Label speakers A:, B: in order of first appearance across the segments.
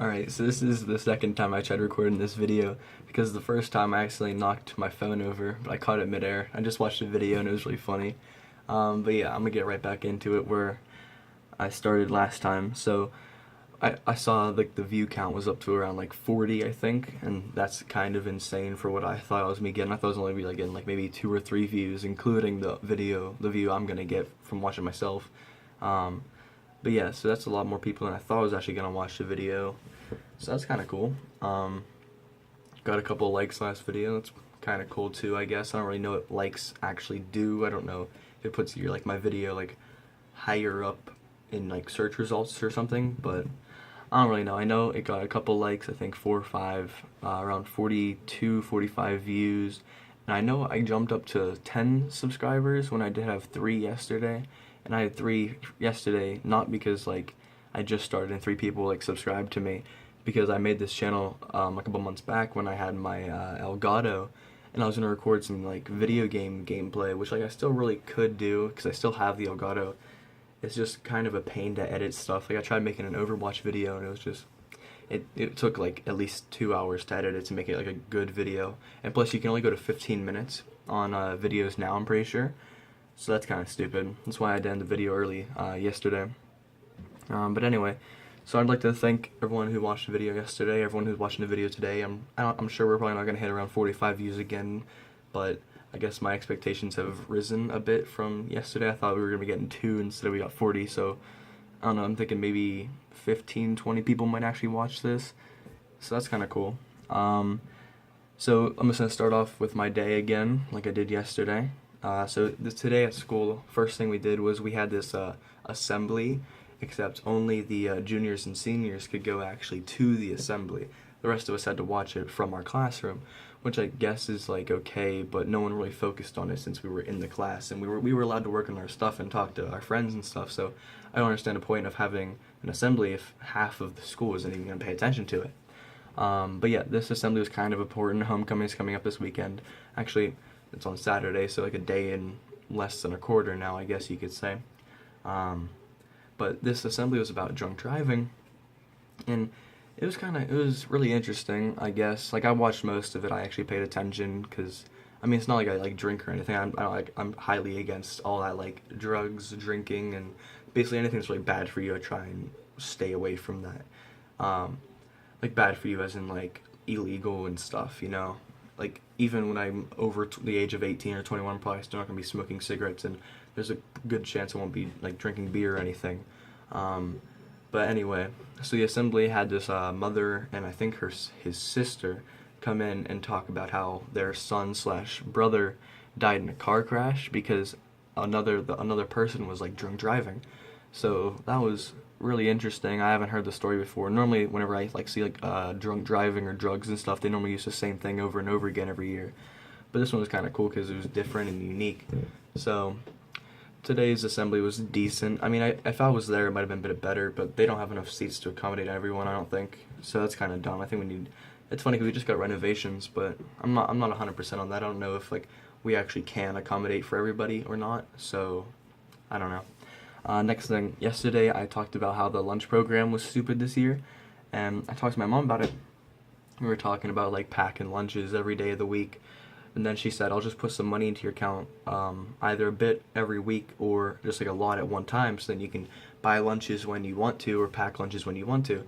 A: Alright, so this is the second time I tried recording this video because the first time I accidentally knocked my phone over, but I caught it midair. I just watched a video and it was really funny. But yeah, I'm gonna get right back into it where I started last time. So I saw like the view count was up to around like 40, I think, and that's kind of insane for what I thought I was gonna get. I thought I was only gonna be like getting like maybe 2 or 3 views, including the view I'm gonna get from watching myself. But yeah, so that's a lot more people than I thought was actually gonna watch the video. So that's kind of cool. Got a couple of likes last video. That's kind of cool too, I guess. I don't really know what likes actually do. I don't know if it puts your like my video like higher up in like search results or something, but I don't really know. I know it got a couple likes, I think 4 or 5, around 42, 45 views. And I know I jumped up to 10 subscribers when I did have 3 yesterday. And I had 3 yesterday, not because like I just started and 3 people like subscribed to me, because I made this channel a couple months back when I had my Elgato, and I was gonna record some like video game gameplay, which like I still really could do because I still have the Elgato. It's just kind of a pain to edit stuff. Like I tried making an Overwatch video and it was just it took like at least 2 hours to edit it to make it like a good video. And plus you can only go to 15 minutes on videos now, I'm pretty sure. So that's kind of stupid. That's why I did the video early yesterday. But anyway, so I'd like to thank everyone who watched the video yesterday, everyone who's watching the video today. I'm sure we're probably not going to hit around 45 views again, but I guess my expectations have risen a bit from yesterday. I thought we were going to be getting 2 instead of we got 40, so I don't know, I'm thinking maybe 15, 20 people might actually watch this. So that's kind of cool. So I'm just going to start off with my day again, like I did yesterday. Today at school, first thing we did was we had this assembly, except only the juniors and seniors could go actually to the assembly. The rest of us had to watch it from our classroom, which I guess is like okay, but no one really focused on it since we were in the class and we were allowed to work on our stuff and talk to our friends and stuff. So I don't understand the point of having an assembly if half of the school isn't even going to pay attention to it. But yeah, this assembly was kind of important. Homecoming is coming up this weekend. Actually, it's on Saturday, so like a day and less than a quarter now, I guess you could say. But this assembly was about drunk driving, and it was really interesting, I guess. Like I watched most of it. I actually paid attention because I mean it's not like I like drink or anything. I'm highly against all that like drugs, drinking, and basically anything that's really bad for you. I try and stay away from that. Like bad for you as in like illegal and stuff, you know. Like even when I'm over the age of 18 or 21, I'm probably still not gonna be smoking cigarettes, and there's a good chance I won't be like drinking beer or anything. But anyway, so the assembly had this mother and I think his sister come in and talk about how their son/brother died in a car crash because another person was like drunk driving. So that was really interesting. I haven't heard the story before. Normally, whenever I like see like drunk driving or drugs and stuff, they normally use the same thing over and over again every year. But this one was kind of cool because it was different and unique. So today's assembly was decent. I mean, if I was there, it might have been a bit better, but they don't have enough seats to accommodate everyone, I don't think. So that's kind of dumb. I think we need. It's funny because we just got renovations, but I'm not 100% on that. I don't know if like we actually can accommodate for everybody or not. So I don't know. Next thing, yesterday I talked about how the lunch program was stupid this year, and I talked to my mom about it. We were talking about like packing lunches every day of the week, and then she said, I'll just put some money into your account, either a bit every week or just like a lot at one time, so then you can buy lunches when you want to or pack lunches when you want to.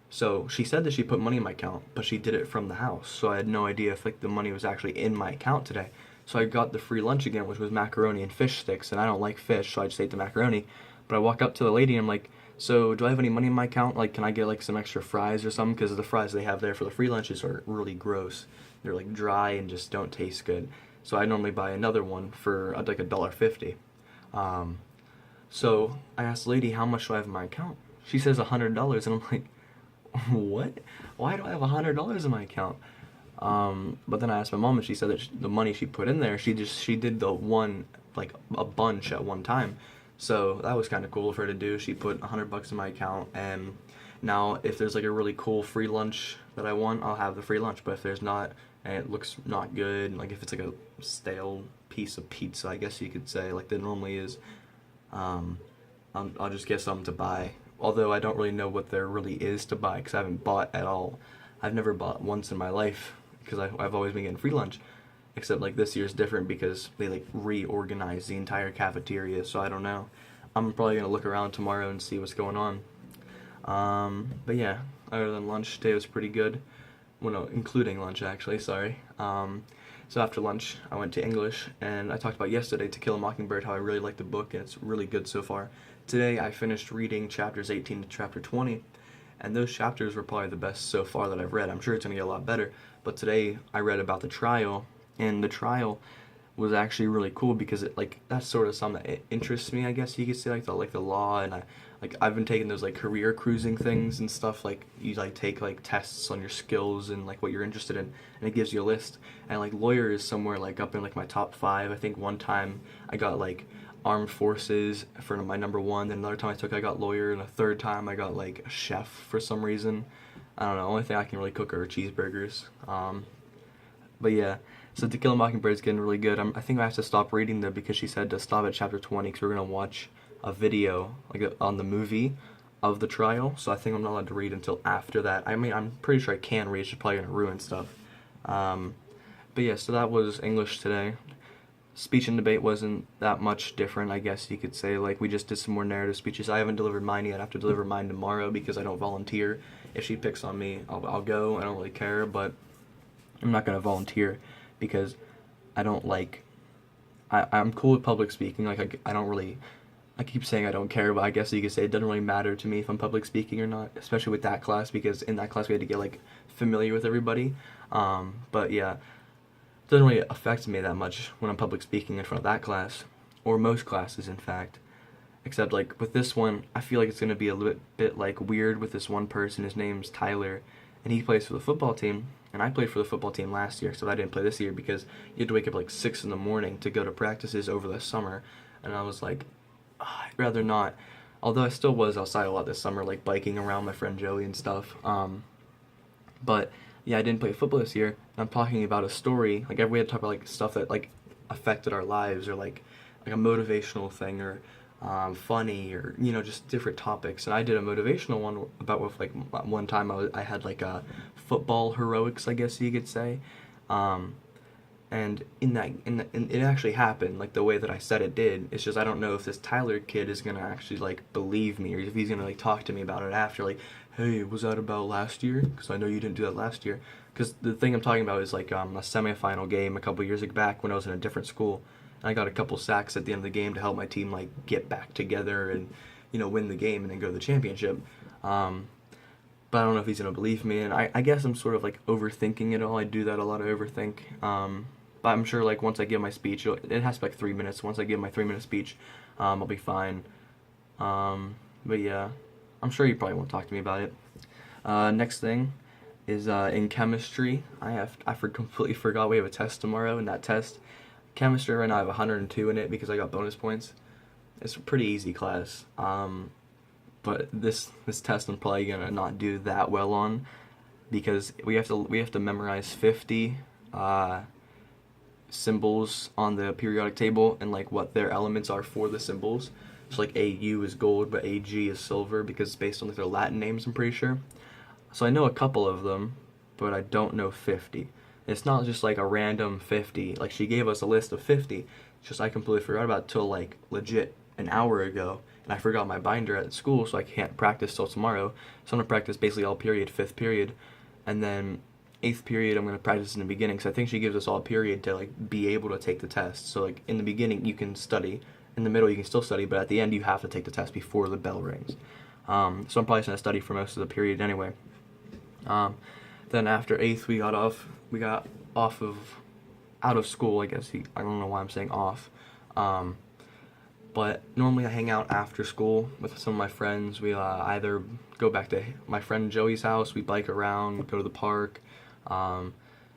A: So she said that she put money in my account, but she did it from the house, so I had no idea if like the money was actually in my account today. So I got the free lunch again, which was macaroni and fish sticks, and I don't like fish, so I just ate the macaroni. But I walked up to the lady and I'm like, so do I have any money in my account? Like, can I get like some extra fries or something? Because the fries they have there for the free lunches are really gross. They're like dry and just don't taste good. So I normally buy another one for like $1.50. So I asked the lady, how much do I have in my account? She says $100, and I'm like, what? Why do I have $100 in my account? But then I asked my mom, and she said that the money she put in there, she did the one, like a bunch at one time. So that was kind of cool of her to do. She put $100 in my account, and now if there's like a really cool free lunch that I want, I'll have the free lunch. But if there's not, and it looks not good, like if it's like a stale piece of pizza, I guess you could say, like there normally is, I'll just get something to buy although I don't really know what there really is to buy because I haven't bought at all. I've never bought once in my life because I've always been getting free lunch, except like this year's different because they like reorganized the entire cafeteria, so I don't know. I'm probably gonna look around tomorrow and see what's going on. But yeah, other than lunch, today was pretty good. Well, no, including lunch actually, sorry. So after lunch, I went to English, and I talked about yesterday, To Kill a Mockingbird, how I really liked the book, and it's really good so far. Today, I finished reading chapters 18 to chapter 20, and those chapters were probably the best so far that I've read. I'm sure it's going to get a lot better, but today I read about the trial, and the trial was actually really cool because it like that's sort of something that interests me, I guess you could say, like the law, and I've been taking those like career cruising things and stuff, like you like take like tests on your skills and like what you're interested in, and it gives you a list, and like lawyer is somewhere like up in like my top 5. I think one time I got like armed forces for my number 1, then another time I got lawyer, and a third time I got like a chef for some reason. I don't know, only thing I can really cook are cheeseburgers. But yeah, so To Kill a Mockingbird is getting really good. I think I have to stop reading though because she said to stop at chapter 20 because we're gonna watch a video on the movie of the trial. So I think I'm not allowed to read until after that. I mean, I'm pretty sure I can read. It's just probably gonna ruin stuff. But yeah, so that was English today. Speech and debate wasn't that much different, I guess you could say. Like, we just did some more narrative speeches. I haven't delivered mine yet. I have to deliver mine tomorrow because I don't volunteer. If she picks on me, I'll go. I don't really care, but I'm not going to volunteer because I don't like... I'm cool with public speaking. Like, I don't really... I keep saying I don't care, but I guess you could say it doesn't really matter to me if I'm public speaking or not, especially with that class, because in that class we had to get, like, familiar with everybody. But yeah, it doesn't really affect me that much when I'm public speaking in front of that class, or most classes, in fact. Except, like, with this one, I feel like it's going to be a little bit, like, weird with this one person. His name's Tyler, and he plays for the football team, and I played for the football team last year, so I didn't play this year because you had to wake up, like, 6 in the morning to go to practices over the summer, and I was like, I'd rather not. Although I still was outside a lot this summer, like biking around my friend Joey and stuff. But yeah, I didn't play football this year. I'm talking about a story. Like, we had to talk about like stuff that like affected our lives, or like a motivational thing, or funny, or just different topics. And I did a motivational one about with like one time I had like a football heroics, I guess you could say. And it actually happened, like the way that I said it did. It's just I don't know if this Tyler kid is gonna actually like believe me, or if he's gonna like talk to me about it after, like, hey, was that about last year? Because I know you didn't do that last year. Because the thing I'm talking about is like a semifinal game a couple years back when I was in a different school, and I got a couple sacks at the end of the game to help my team like get back together and win the game and then go to the championship. But I don't know if he's gonna believe me, and I guess I'm sort of like overthinking it all. I do that a lot, of overthink. But I'm sure like once I give my speech, it has to be like 3 minutes. Once I give my 3-minute speech, I'll be fine. But yeah, I'm sure you probably won't talk to me about it. Next thing is in chemistry. I completely forgot we have a test tomorrow, and that test, chemistry right now I have 102 in it because I got bonus points. It's a pretty easy class. But this test I'm probably gonna not do that well on because we have to memorize 50 symbols on the periodic table and like what their elements are for the symbols. So like AU is gold, but AG is silver because it's based on like their Latin names, I'm pretty sure. So I know a couple of them, but I don't know 50. It's not just like a random 50. Like, she gave us a list of 50. It's just I completely forgot about it till like legit an hour ago, and I forgot my binder at school, so I can't practice till tomorrow. So I'm gonna practice basically all period, 5th period, and then 8th period I'm gonna practice in the beginning. So I think she gives us all period to like be able to take the test. So like in the beginning you can study, in the middle you can still study, but at the end you have to take the test before the bell rings. So I'm probably gonna study for most of the period anyway. Then after 8th we got out of school, I guess. I don't know why I'm saying off. But normally I hang out after school with some of my friends. We either go back to my friend Joey's house, we bike around, go to the park,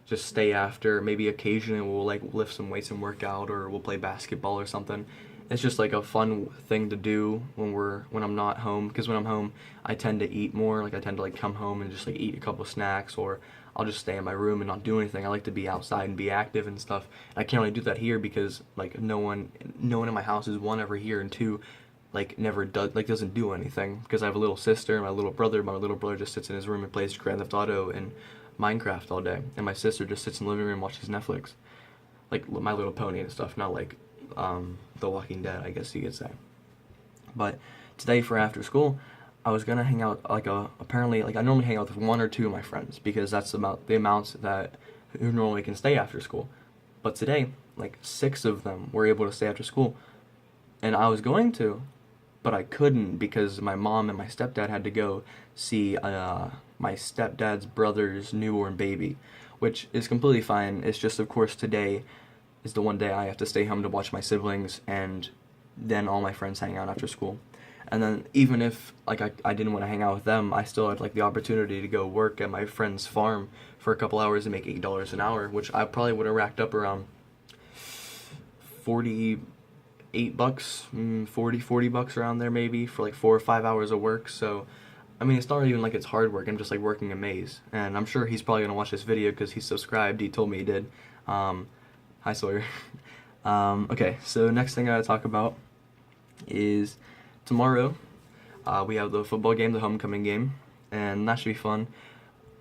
A: just stay after. Maybe occasionally we'll like lift some weights and work out, or we'll play basketball or something. It's just like a fun thing to do when I'm not home, because when I'm home I tend to eat more. Like, I tend to like come home and just like eat a couple snacks, or I'll just stay in my room and not do anything. I like to be outside and be active and stuff. I can't really do that here because like no one in my house is, one, ever here, and two, like never does, like doesn't do anything, because I have a little sister and my little brother. My little brother just sits in his room and plays Grand Theft Auto and Minecraft all day, and my sister just sits in the living room and watches Netflix, like My Little Pony and stuff, not like The Walking Dead, I guess you could say. But today for after school, I was gonna hang out apparently like I normally hang out with one or two of my friends because that's about the amounts that who normally can stay after school. But today, like 6 of them were able to stay after school, and I was going to, but I couldn't because my mom and my stepdad had to go see my stepdad's brother's newborn baby, which is completely fine. It's just, of course, today is the one day I have to stay home to watch my siblings, and then all my friends hang out after school. And then even if like I didn't want to hang out with them, I still had like the opportunity to go work at my friend's farm for a couple hours and make $8 an hour, which I probably would have racked up around 48 bucks, 40 bucks around there maybe for like 4 or 5 hours of work. So I mean, it's not even like it's hard work. I'm just like working a maze, and I'm sure he's probably gonna watch this video because he's subscribed. He told me he did. Hi Sawyer. Okay, so next thing I gotta talk about is tomorrow. We have the football game, the homecoming game, and that should be fun.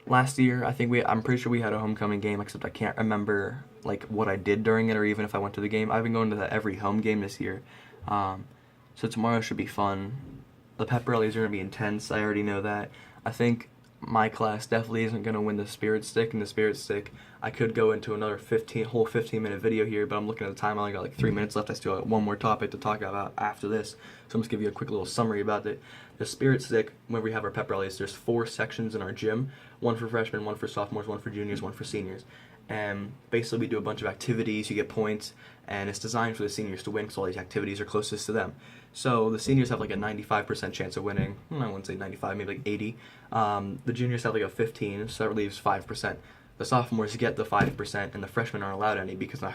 A: Last year, I'm pretty sure we had a homecoming game, except I can't remember like what I did during it or even if I went to the game. I've been going to every home game this year, so tomorrow should be fun. The pep rallies are gonna be intense. I already know that. I think my class definitely isn't gonna win the spirit stick, and the spirit stick, I could go into another 15-minute video here, but I'm looking at the time. I only got like 3 minutes left. I still have one more topic to talk about after this, so I'm just give you a quick little summary about it. The spirit stick, when we have our pep rallies, there's 4 sections in our gym: one for freshmen, one for sophomores, one for juniors, one for seniors. And basically we do a bunch of activities, you get points, and it's designed for the seniors to win because all these activities are closest to them. So the seniors have like a 95% chance of winning. I wouldn't say 95, maybe like 80. The juniors have like a 15, so that leaves 5%. The sophomores get the 5%, and the freshmen aren't allowed any because I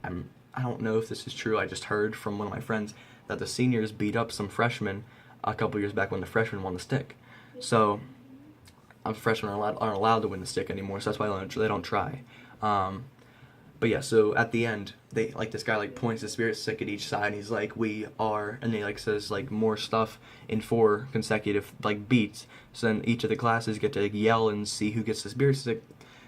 A: don't know if this is true, I just heard from one of my friends that the seniors beat up some freshmen a couple years back when the freshmen won the stick. So freshmen aren't allowed to win the stick anymore, so that's why they don't try. But yeah, so at the end, they like this guy like points the spirit stick at each side, and he's like, "We are," and he like says like more stuff in 4 consecutive like beats. So then each of the classes get to like, yell and see who gets the spirit stick.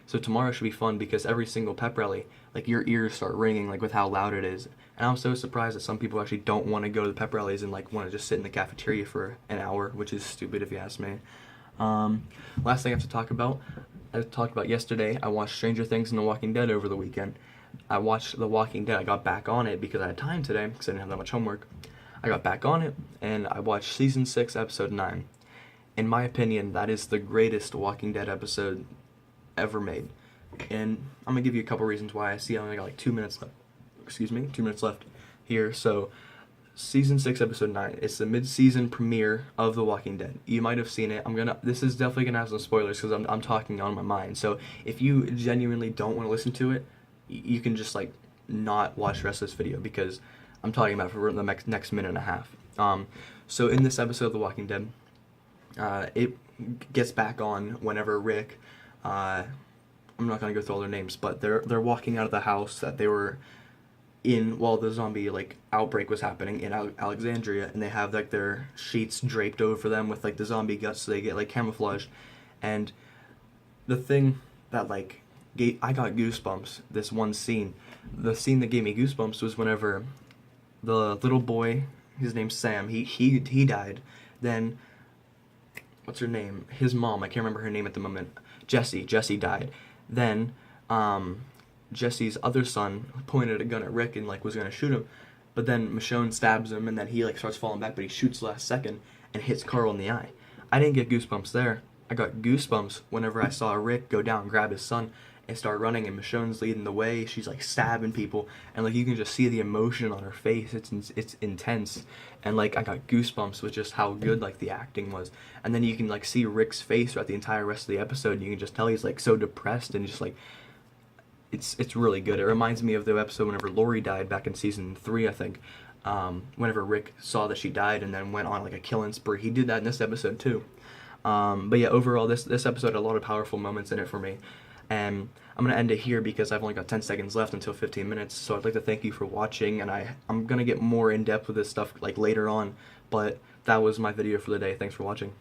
A: So tomorrow should be fun because every single pep rally, like your ears start ringing like with how loud it is. And I'm so surprised that some people actually don't want to go to the pep rallies and like want to just sit in the cafeteria for an hour, which is stupid if you ask me. Last thing I have to talk about, I talked about yesterday, I watched Stranger Things and The Walking Dead over the weekend. I watched The Walking Dead. I got back on it because I had time today because I didn't have that much homework. I got back on it and I watched season 6, episode 9. In my opinion, that is the greatest Walking Dead episode ever made. And I'm gonna give you a couple reasons why. I see I only got like 2 minutes left. 2 minutes left here. So season 6, episode 9. It's the mid-season premiere of The Walking Dead. You might have seen it. This is definitely gonna have some spoilers because I'm talking on my mind. So if you genuinely don't want to listen to it, you can just like not watch the rest of this video because I'm talking about for the next minute and a half. So in this episode of The Walking Dead, it gets back on whenever Rick, I'm not gonna go through all their names, but they're walking out of the house that they were in while the zombie like outbreak was happening in Alexandria, and they have like their sheets draped over them with like the zombie guts, so they get like camouflaged. And the thing that like I got goosebumps, this one scene, the scene that gave me goosebumps was whenever the little boy, his name's Sam, he died. Then what's her name? His mom, I can't remember her name at the moment. Jesse died. Then Jesse's other son pointed a gun at Rick and like was gonna shoot him, but then Michonne stabs him, and then he like starts falling back, but he shoots last second and hits Carl in the eye. I didn't get goosebumps there. I got goosebumps whenever I saw Rick go down and grab his son and start running, and Michonne's leading the way. She's like stabbing people, and like you can just see the emotion on her face. It's intense, and like I got goosebumps with just how good like the acting was. And then you can like see Rick's face throughout the entire rest of the episode, and you can just tell he's like so depressed and just like it's really good. It reminds me of the episode whenever Lori died back in season 3, I think. Whenever Rick saw that she died and then went on like a killing spree. He did that in this episode too. But yeah, overall this episode had a lot of powerful moments in it for me. And I'm going to end it here because I've only got 10 seconds left until 15 minutes. So I'd like to thank you for watching, and I'm going to get more in depth with this stuff like later on, but that was my video for the day. Thanks for watching.